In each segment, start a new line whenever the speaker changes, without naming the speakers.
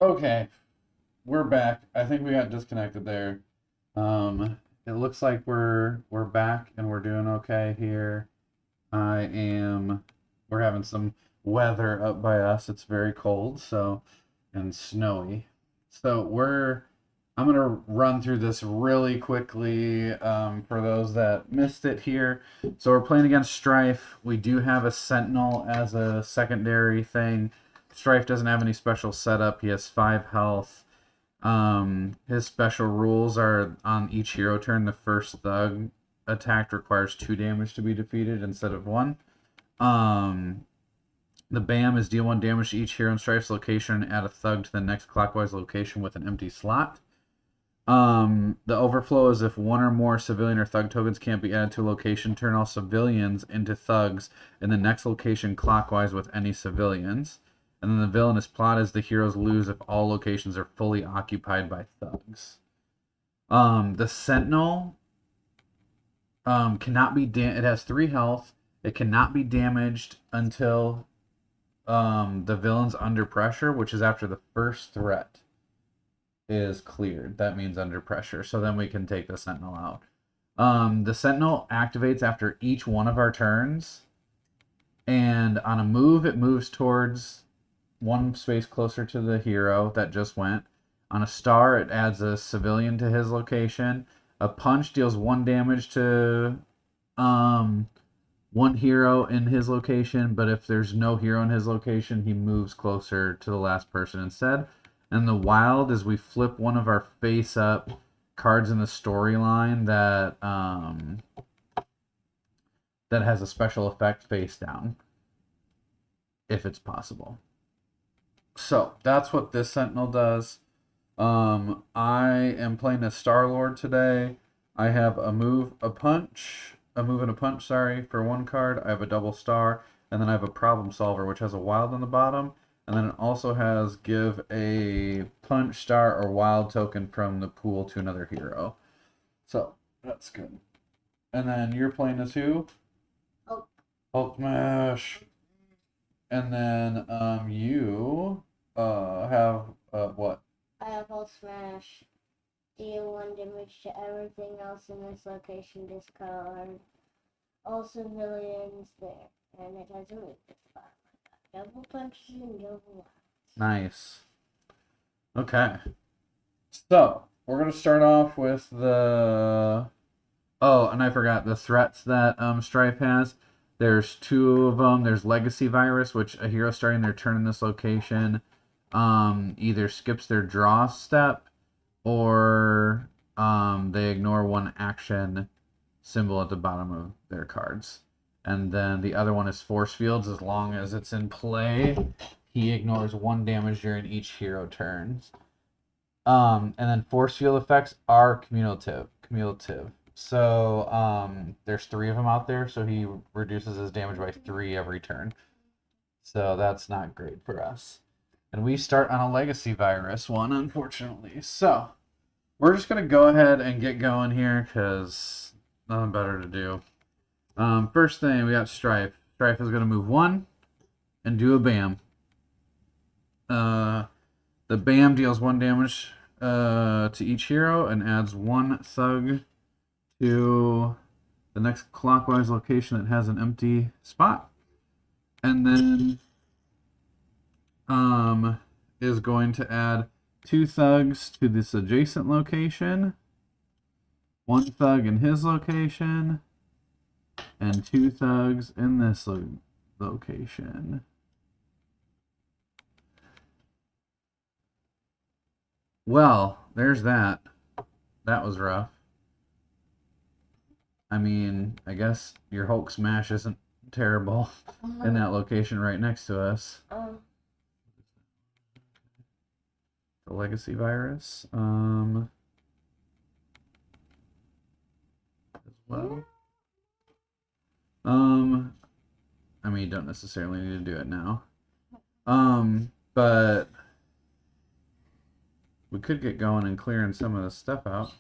Okay, we're back. I think we got disconnected there. It looks like we're back and we're doing okay here. I am we're having some weather up by us. It's very cold, so and snowy. So I'm gonna run through this really quickly for those that missed it here. So we're playing against Stryfe. We do have a Sentinel as a secondary thing. Stryfe doesn't have any special setup. He has 5 health. His special rules are on each hero turn, the first thug attacked requires 2 damage to be defeated instead of 1. Um, the BAM is deal 1 damage to each hero in Strife's location and add a thug to the next clockwise location with an empty slot. The overflow is if 1 or more civilian or thug tokens can't be added to a location, turn all civilians into thugs in the next location clockwise with any civilians. And then the villainous plot is the heroes lose if all locations are fully occupied by thugs. The Sentinel cannot be it has 3 health. It cannot be damaged until the villain's under pressure, which is after the first threat is cleared. That means under pressure. So then we can take the Sentinel out. The Sentinel activates after each one of our turns. And on a move, it moves towards 1 space closer to the hero that just went. On a star, it adds a civilian to his location. A punch deals 1 damage to 1 hero in his location, but if there's no hero in his location, he moves closer to the last person instead. And the wild is we flip one of our face-up cards in the storyline that has a special effect face down, if it's possible. So that's what this Sentinel does. I am playing a Star-Lord today. I have a move and a punch, for 1 card. I have a double star, and then I have a problem solver, which has a wild on the bottom. And then it also has give a punch, star, or wild token from the pool to another hero. So that's good. And then you're playing as who? Hulk Smash. And then you have what?
I have Hulk Smash. Deal 1 damage to everything else in this location discard. All civilians there. And it has a weakness spot. Double punches and double wilds.
Nice. Okay. So we're gonna start off with the. Oh, and I forgot the threats that Stryfe has. There's 2 of them. There's Legacy Virus, which a hero starting their turn in this location either skips their draw step or they ignore 1 action symbol at the bottom of their cards. And then the other one is Force Fields. As long as it's in play, he ignores 1 damage during each hero turns. And then Force Field effects are cumulative. So there's 3 of them out there, so he reduces his damage by 3 every turn. So that's not great for us. And we start on a Legacy Virus one, unfortunately. So we're just going to go ahead and get going here because nothing better to do. First thing, we got Stryfe. Stryfe is going to move 1 and do a BAM. The BAM deals 1 damage to each hero and adds 1 thug to the next clockwise location that has an empty spot. And then is going to add 2 thugs to this adjacent location, 1 thug in his location, and 2 thugs in this location. Well, there's that. That was rough. I mean, I guess your Hulk Smash isn't terrible in that location right next to us. The Legacy Virus. As well. I mean, you don't necessarily need to do it now. But we could get going and clearing some of the stuff out.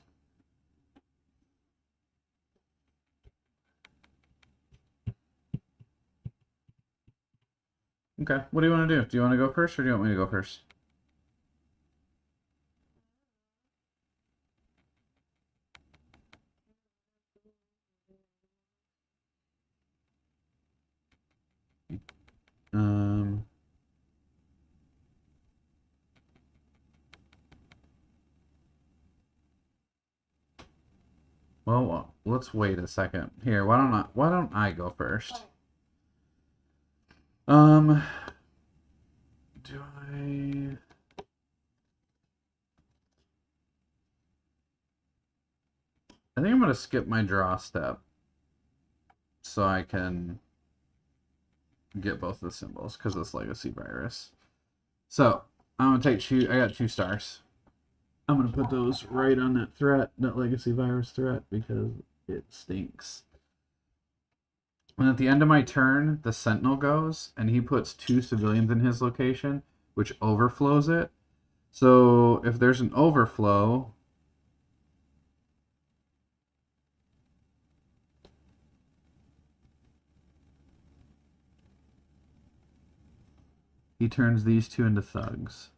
Okay, what do you want to do? Do you want to go first or do you want me to go first? Well, let's wait a second. Here, why don't I go first? Do I? I think I'm gonna skip my draw step so I can get both the symbols because it's legacy virus. So I'm gonna take two. I got 2 stars. I'm gonna put those right on that threat, that legacy virus threat, because it stinks. And at the end of my turn, the Sentinel goes, and he puts 2 civilians in his location, which overflows it. So if there's an overflow, he turns these 2 into thugs.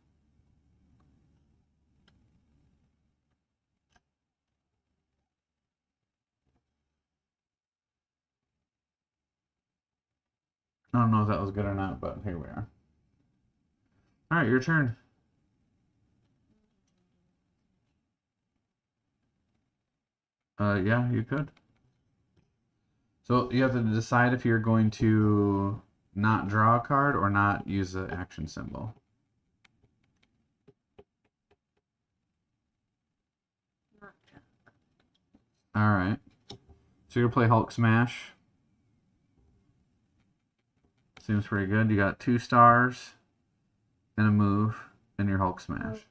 I don't know if that was good or not, but here we are. All right, your turn. Yeah, you could. So you have to decide if you're going to not draw a card or not use the action symbol. All right. So you're gonna play Hulk Smash. Seems pretty good. You got 2 stars and a move in your Hulk Smash.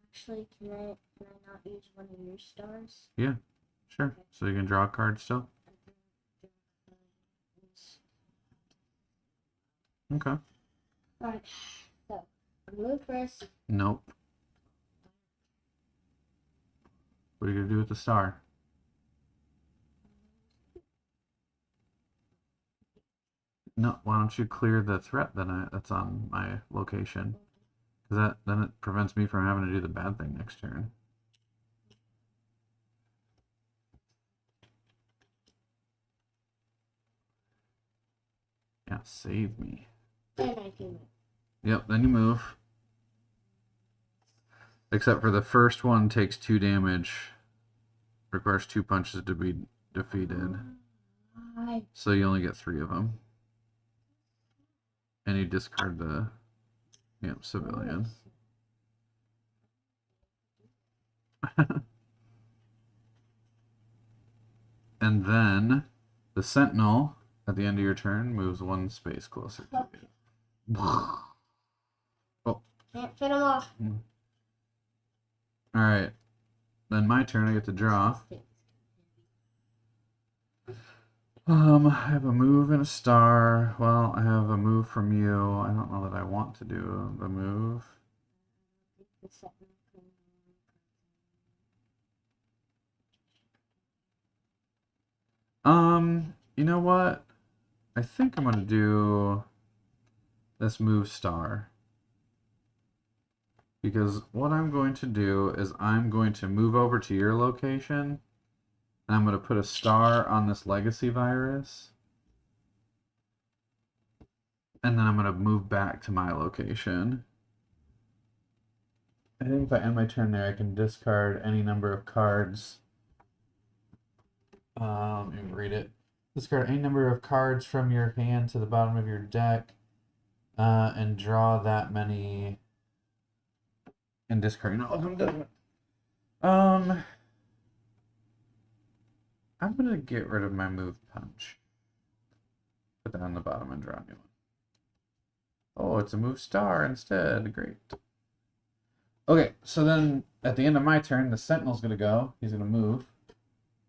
Actually, can I not use one of your stars?
Yeah, sure. Okay. So you can draw a card still. Okay.
Alright, so move first.
Nope. What are you gonna do with the star? No, why don't you clear the threat that's on my location? Because then it prevents me from having to do the bad thing next turn. Yeah, save me.
And I can move.
Yep, then you move. Except for the first one takes 2 damage. Requires 2 punches to be defeated. So you only get 3 of them. And you discard the civilian. And then the Sentinel at the end of your turn moves 1 space closer to you. Oh.
Can't fit them off.
Alright. Then my turn, I get to draw. I have a move and a star. Well, I have a move from you. I don't know that I want to do the move. You know what? I think I'm gonna do this move star. Because what I'm going to do is I'm going to move over to your location. And I'm going to put a star on this legacy virus. And then I'm going to move back to my location. I think if I end my turn there, I can discard any number of cards. Let me read it. Discard any number of cards from your hand to the bottom of your deck. And draw that many. And discard. No, I'm done. I'm going to get rid of my move punch. Put that on the bottom and draw a new one. Oh, it's a move star instead. Great. Okay, so then at the end of my turn, the Sentinel's going to go. He's going to move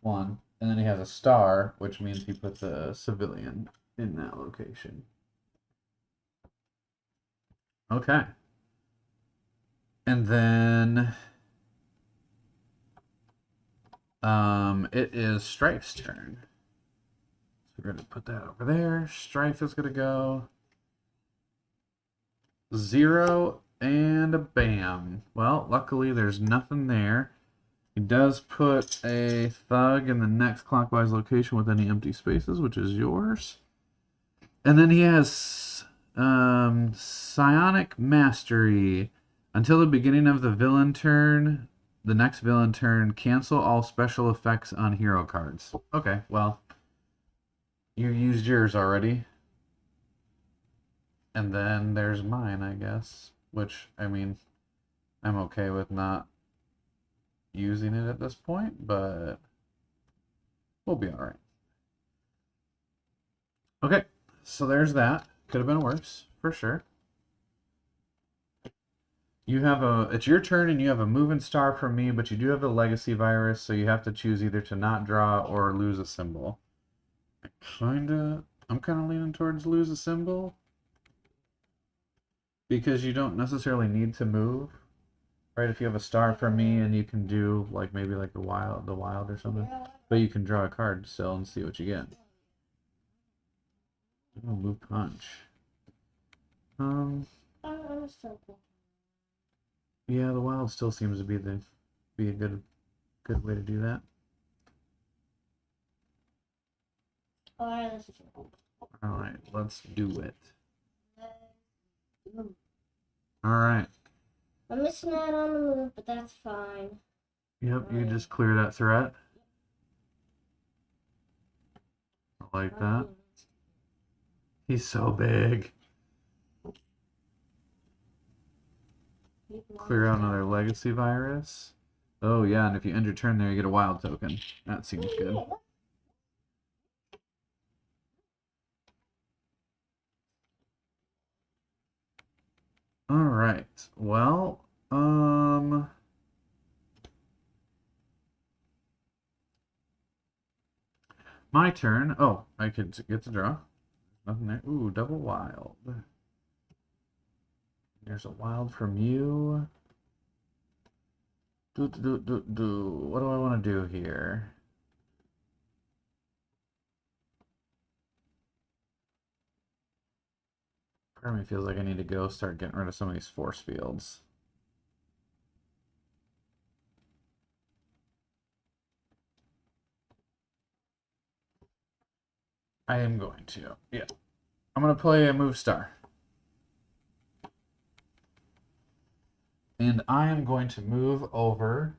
1. And then he has a star, which means he puts a civilian in that location. Okay. And then it is Stryfe's turn. So we're going to put that over there. Stryfe is going to go 0 and a bam. Well, luckily there's nothing there. He does put a thug in the next clockwise location with any empty spaces, which is yours. And then he has Psionic Mastery. Until the beginning of the villain turn, The next villain turn, cancel all special effects on hero cards. Okay, well, you used yours already. And then there's mine, I guess. Which, I mean, I'm okay with not using it at this point, but we'll be alright. Okay, so there's that. Could have been worse, for sure. You have it's your turn and you have a moving star from me, but you do have a legacy virus, so you have to choose either to not draw or lose a symbol. I'm kinda leaning towards lose a symbol. Because you don't necessarily need to move. Right, if you have a star from me and you can do like maybe like the wild or something. But you can draw a card still and see what you get. Oh, move punch. Yeah, the wild still seems to be a good way to do that. Alright, let's do it. Alright.
I'm missing out on the move, but that's fine.
Yep, you just clear that threat. I like that. He's so big. Clear out another legacy virus. Oh yeah, and if you end your turn there, you get a wild token. That seems good. Alright, well, my turn. Oh, I could get to draw. Nothing there. Ooh, double wild. There's a wild from you. What do I want to do here? Part of me feels like I need to go start getting rid of some of these force fields. I am going to. Yeah. I'm going to play a move star. And I am going to move over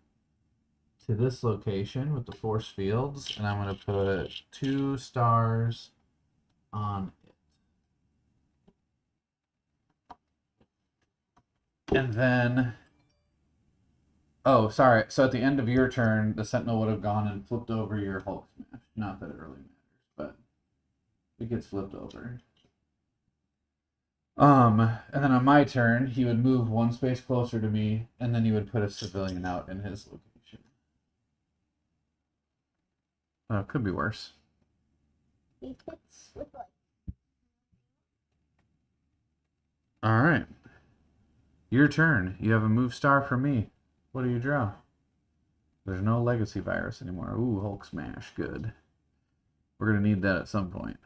to this location with the force fields, and I'm going to put 2 stars on it. And then, oh, sorry. So at the end of your turn, the Sentinel would have gone and flipped over your Hulk smash. Not that it really matters, but it gets flipped over. And then on my turn, he would move 1 space closer to me, and then he would put a civilian out in his location. Could be worse.
He fits with like.
All right. Your turn. You have a move star for me. What do you draw? There's no legacy virus anymore. Ooh, Hulk smash. Good. We're going to need that at some point.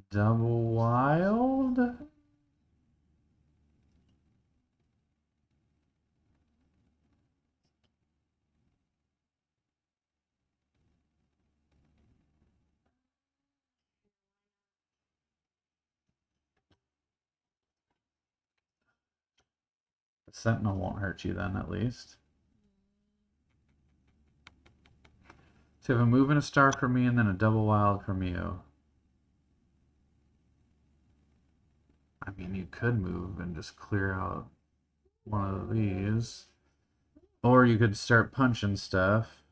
Double wild? The Sentinel won't hurt you then, at least. So you have a move and a star for me, and then a double wild from you. I mean, you could move and just clear out one of these. Or you could start punching stuff.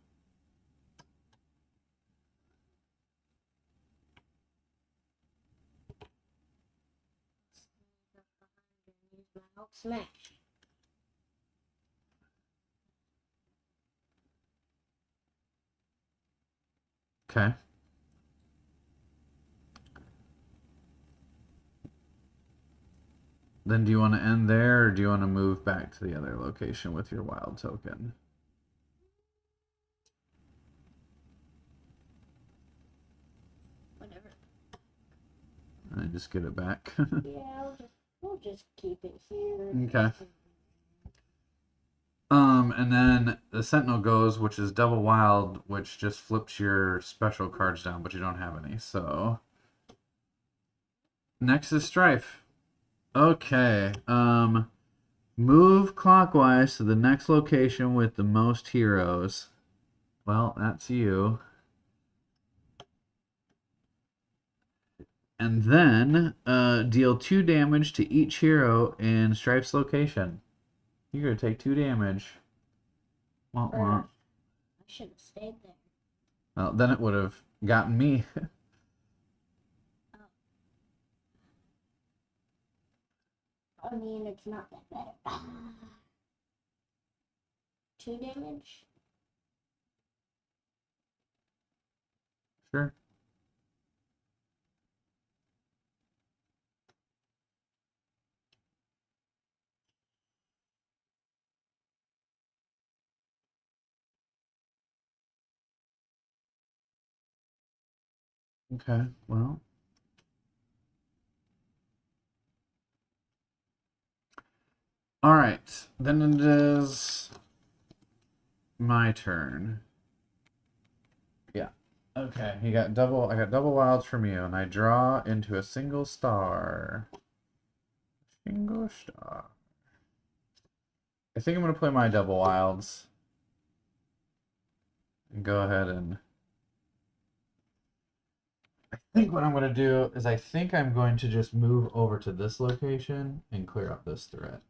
Smash.
Okay. Then do you want to end there, or do you want to move back to the other location with your wild token?
Whatever.
and then just get it back.
Yeah, we'll just keep it here.
Okay. And then the Sentinel goes, which is double wild, which just flips your special cards down, but you don't have any. So next is Stryfe. Okay. Move clockwise to the next location with the most heroes. Well, that's you. And then deal 2 damage to each hero in Strife's location. You're going to take 2 damage. Wah, wah.
I should have stayed there.
Well, then it would have gotten me.
I mean, it's not that bad. 2 damage?
Sure. Okay, well. All right, then it is my turn. Yeah. Okay, I got double wilds from you, and I draw into a single star. Single star. I think I'm gonna play my double wilds. And go ahead and I think what I'm going to do is I think I'm going to just move over to this location and clear up this threat.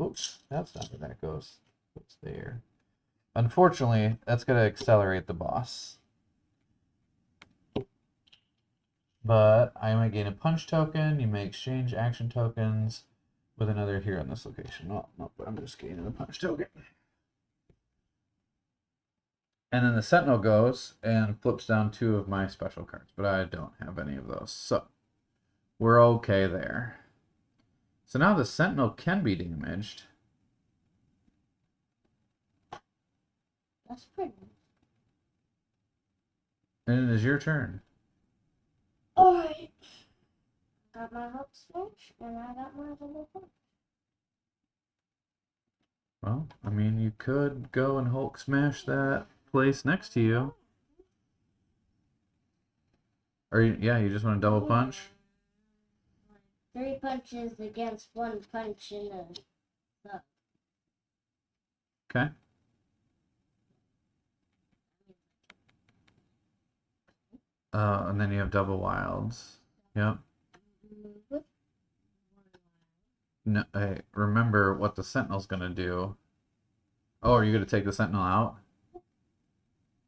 Oops, that's not where that goes. It's there. Unfortunately, that's going to accelerate the boss. But I might gain a punch token. You may exchange action tokens with another hero in this location. Oh, no, but I'm just gaining a punch token. And then the Sentinel goes and flips down 2 of my special cards, but I don't have any of those. So we're okay there. So now the Sentinel can be damaged.
That's pretty.
And it is your turn.
Alright. Got my Hulk Smash, and I got my double punch.
Well, I mean, you could go and Hulk smash that place next to you. Or, yeah, you just want to double punch?
3 punches against 1 punch in a...
Okay. And then you have double wilds. Yep. No, hey, remember what the Sentinel's gonna do. Oh, are you gonna take the Sentinel out?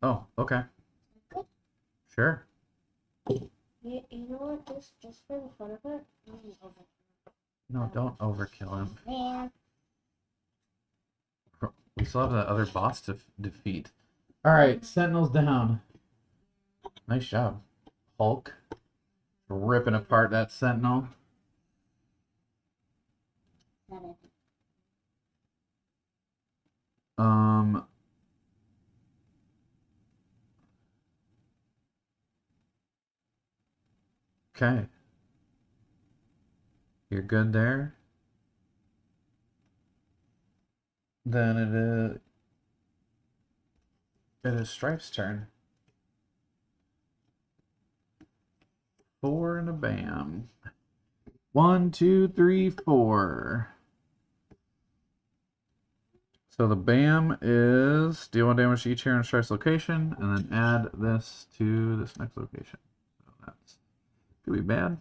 Oh, okay. Sure.
You know what? Just for the fun of it,
No, don't overkill him.
yeah.
We still have that other boss to defeat. Alright, Sentinel's down. Nice job, Hulk. Ripping apart that Sentinel. Okay. You're good there. Then it is Strife's turn. 4 and a bam. 1, 2, 3, 4. So the bam is deal 1 damage to each hero in Strife's location, and then add this to this next location. So that's could be bad.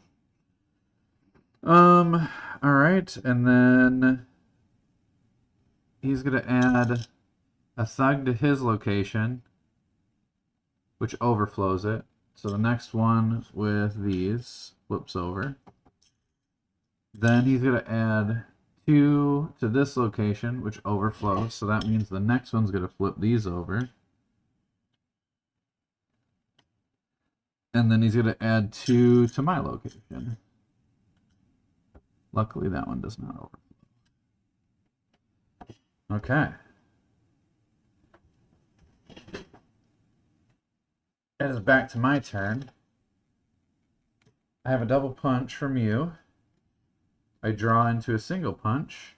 Alright, and then he's gonna add a thug to his location, which overflows it. So the next one with these flips over. Then he's going to add 2 to this location, which overflows. So that means the next one's going to flip these over. And then he's going to add 2 to my location. Luckily, that one does not overflow. Okay. It is back to my turn. I have a double punch from you. I draw into a single punch.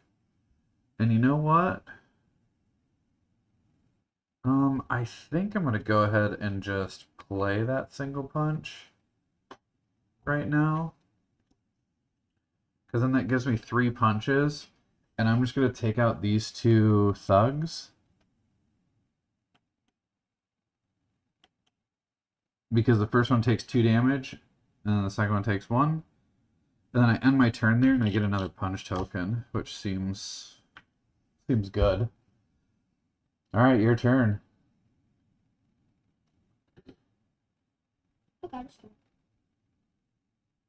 And you know what? I think I'm gonna go ahead and just play that single punch right now. Because then that gives me 3 punches. And I'm just gonna take out these 2 thugs. Because the first one takes 2 damage, and then the second one takes 1. And then I end my turn there and I get another punch token, which seems good. Alright, your turn.
Okay, just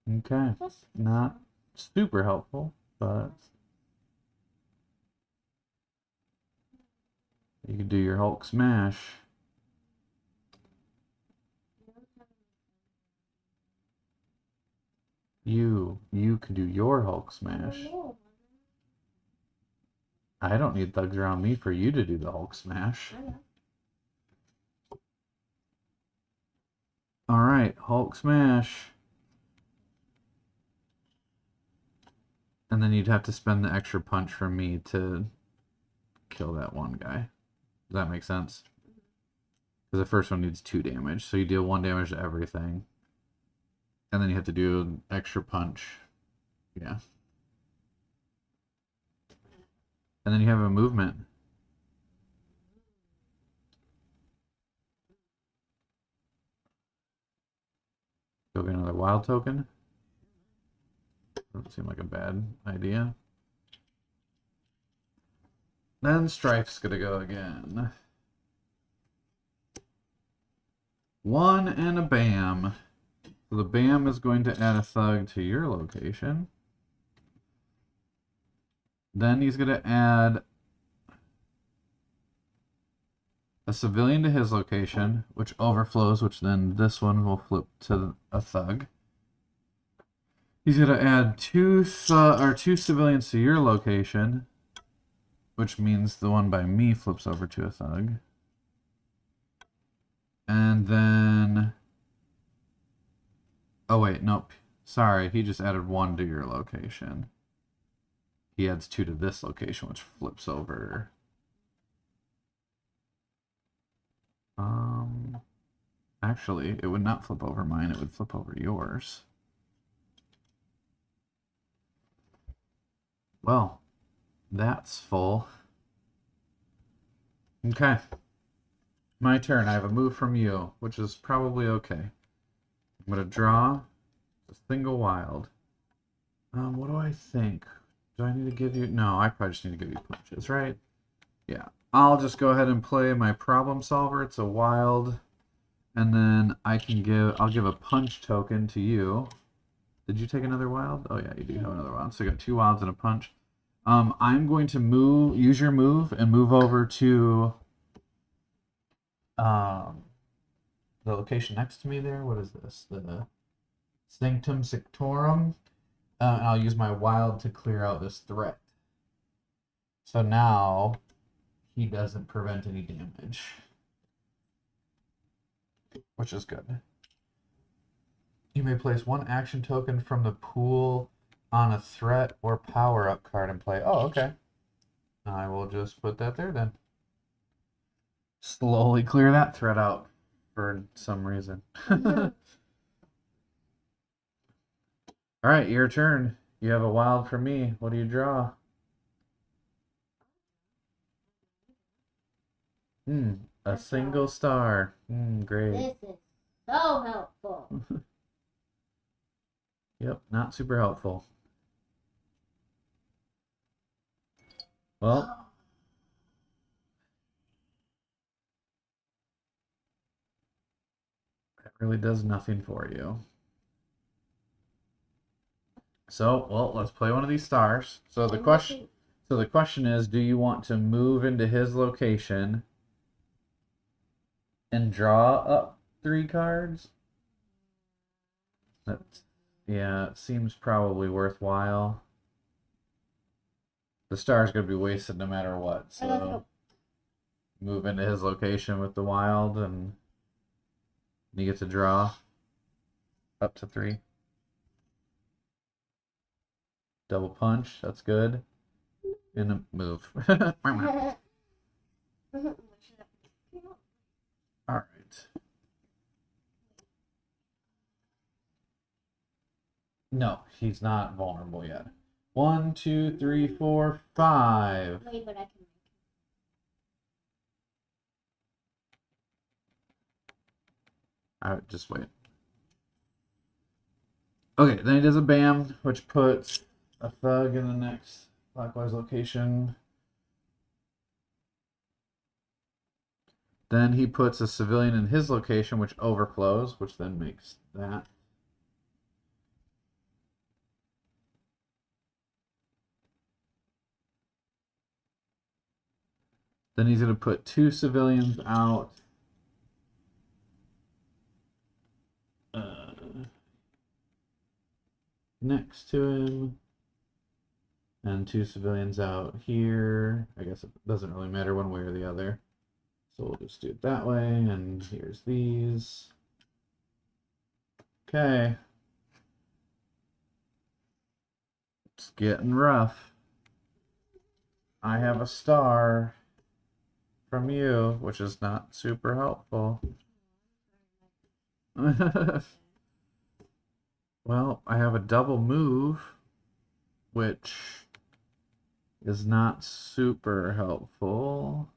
Okay. Not super helpful, but you can do your Hulk smash. You can do your Hulk smash. I don't need thugs around me for you to do the Hulk smash. Alright, Hulk smash. And then you'd have to spend the extra punch from me to kill that one guy. Does that make sense? Because the first one needs 2 damage, so you deal 1 damage to everything. And then you have to do an extra punch. Yeah. And then you have a movement. Go get another wild token. Doesn't seem like a bad idea. Then Stryfe's gonna go again. 1 and a bam. So the bam is going to add a thug to your location. Then he's going to add a civilian to his location, which overflows, which then this one will flip to a thug. He's going to add two civilians to your location, which means the one by me flips over to a thug. And then... oh, wait, nope. Sorry, he just added 1 to your location. He adds 2 to this location, which flips over. Actually, it would not flip over mine. It would flip over yours. Well, that's full. Okay. My turn. I have a move from you, which is probably okay. I'm going to draw a single wild. What do I think? Do I need to give you... no, I probably just need to give you punches, right? Yeah. I'll just go ahead and play my problem solver. It's a wild. And then I'll give a punch token to you. Did you take another wild? Oh yeah, you do have another wild. So I got 2 wilds and a punch. I'm going to use your move and move over to the location next to me there. What is this? The Sanctum Sectorum. And I'll use my wild to clear out this threat. So now he doesn't prevent any damage, which is good. You may place 1 action token from the pool on a threat or power-up card and play. Oh, okay. I will just put that there then. Slowly clear that threat out for some reason. All right, your turn. You have a wild for me. What do you draw? A single star. Great.
This is so helpful.
Yep, not super helpful. Well, that really does nothing for you. So, well, let's play one of these stars. So the question is, do you want to move into his location and draw up 3 cards? Yeah, it seems probably worthwhile. The star's gonna be wasted no matter what, so move into his location with the wild and you get to draw up to 3. Double punch. That's good. And a move. All right. No, he's not vulnerable yet. 1, 2, 3, 4, 5.
Wait, but I can make
All right, just wait. Okay, then he does a bam, which puts a thug in the next clockwise location. Then he puts a civilian in his location, which overflows, which then makes that. Then he's going to put 2 civilians out. Next to him. And 2 civilians out here. I guess it doesn't really matter one way or the other. So we'll just do it that way. And here's these. Okay. It's getting rough. I have a star from you, which is not super helpful. Well, I have a double move, which is not super helpful.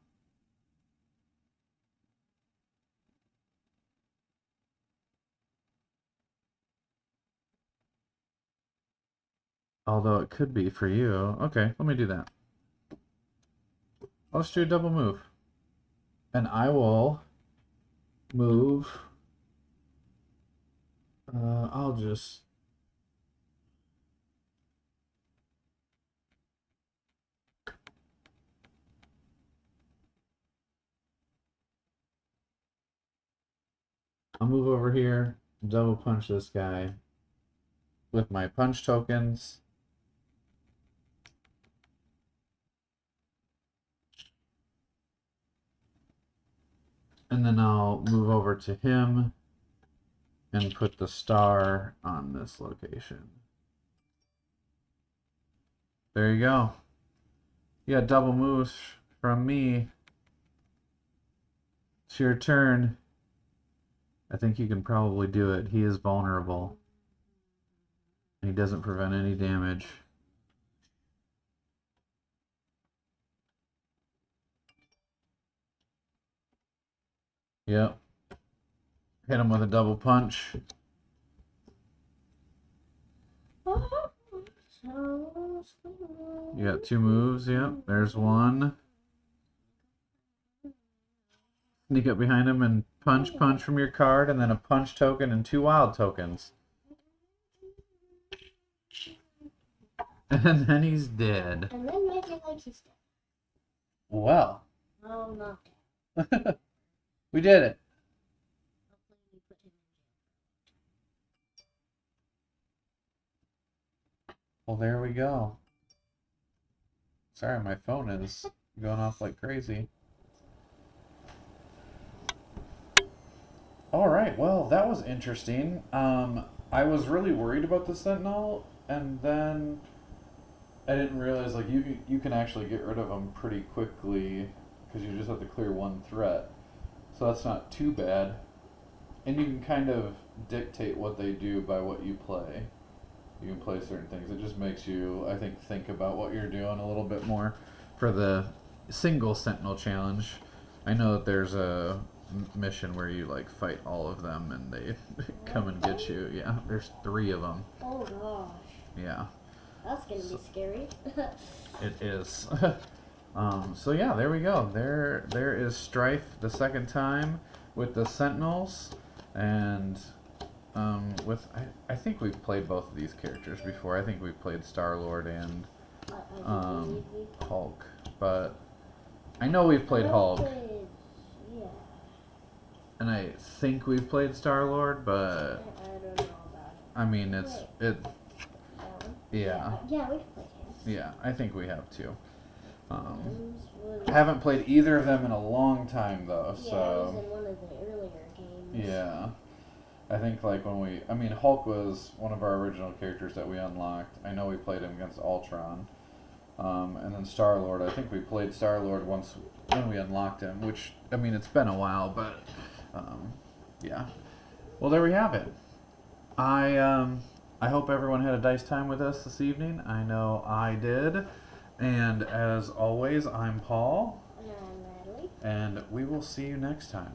Although it could be for you. Okay, let me do that. Let's do a double move. And I will move. I'll just... I'll move over here, double punch this guy with my punch tokens. And then I'll move over to him and put the star on this location. There you go. You got double moves from me. It's your turn. I think you can probably do it. He is vulnerable. He doesn't prevent any damage. Yep. Hit him with a double punch. You got 2 moves, yep. There's one. Sneak up behind him and punch from your card, and then a punch token and 2 wild tokens. And then he's dead.
And then make it like he's dead.
Well.
Oh, not dead.
We did it.
Hopefully we put him in jail.
Well, there we go. Sorry, my phone is going off like crazy. All right, well, that was interesting. I was really worried about the Sentinel, and then I didn't realize like you can actually get rid of them pretty quickly because you just have to clear 1 threat. So that's not too bad. And you can kind of dictate what they do by what you play. You can play certain things. It just makes you, I think about what you're doing a little bit more for the single Sentinel challenge. I know that there's a mission where you like fight all of them and they come and get you. Yeah, there's 3 of them.
Oh gosh.
Yeah.
That's gonna be scary.
It is. So yeah, there we go. There is Stryfe the second time with the Sentinels, and with I think we've played both of these characters before. I think we've played Star-Lord and Hulk, but I know we've played Hulk.
Yeah.
And I think we've played Star-Lord, but
I don't know about it.
I mean yeah.
Yeah, we've played him.
Yeah, I think we have too. Haven't played either of them in a long time though,
Yeah,
so
it was in one of the earlier games.
yeah. I think like I mean, Hulk was one of our original characters that we unlocked. I know we played him against Ultron. And then Star Lord. I think we played Star Lord once when we unlocked him, which, I mean, it's been a while, but yeah. Well, there we have it. I hope everyone had a nice time with us this evening. I know I did. And as always, I'm Paul.
And I'm Natalie.
And we will see you next time.